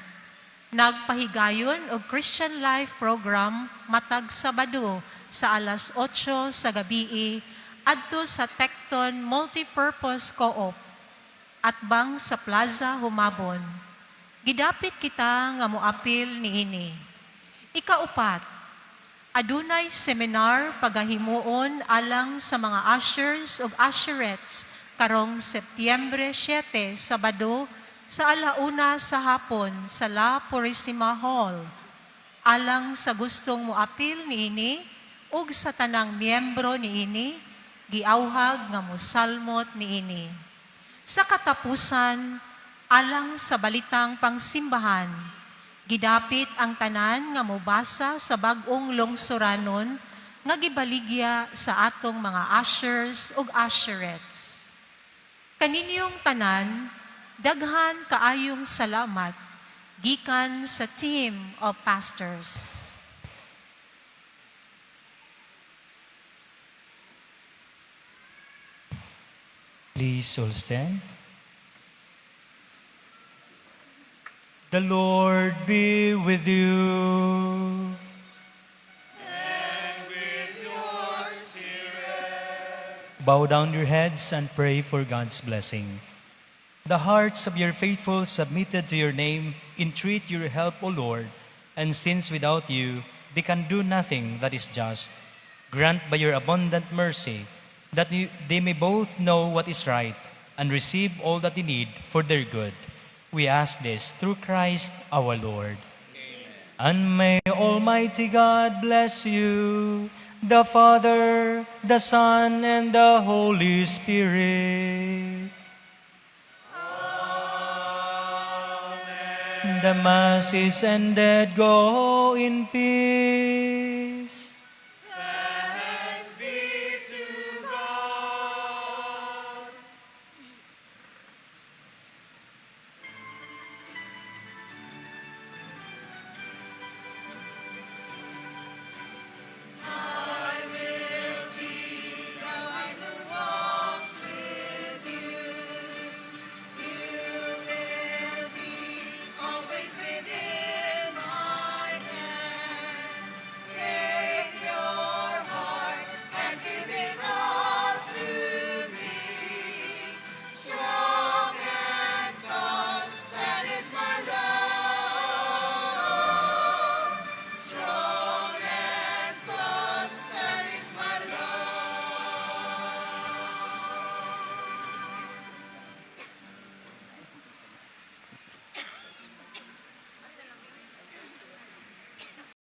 nagpahigayon og Christian Life Program matag Sabado sa alas 8 sa gabii adto sa Tecton Multipurpose Co-op atbang sa Plaza Humabon. Gidapit kita nga moapil niini. Ikaupat, adunay seminar pagahimuon alang sa mga ushers ug usherettes karong Setyembre 7, Sabado, sa alauna sa hapon sa La Purisima Hall. Alang sa gustong moapil niini ug sa tanang miyembro niini, giauhag nga mosalmot niini. Sa katapusan, alang sa balitang pangsimbahan, gidapit ang tanan nga mobasa sa bag-ong lungsuranon nga gibaligya sa atong mga ushers ug usherettes. Kaninyong tanan, daghan kaayong salamat gikan sa team of pastors. Please all stand. The Lord be with you. Bow down your heads and pray for God's blessing. The hearts of your faithful submitted to your name entreat your help, O Lord, and since without you they can do nothing that is just, grant by your abundant mercy that they may both know what is right and receive all that they need for their good. We ask this through Christ our Lord. Amen. And may Almighty God bless you, the Father, the Son, and the Holy Spirit. Amen. The Mass is ended. Go in peace.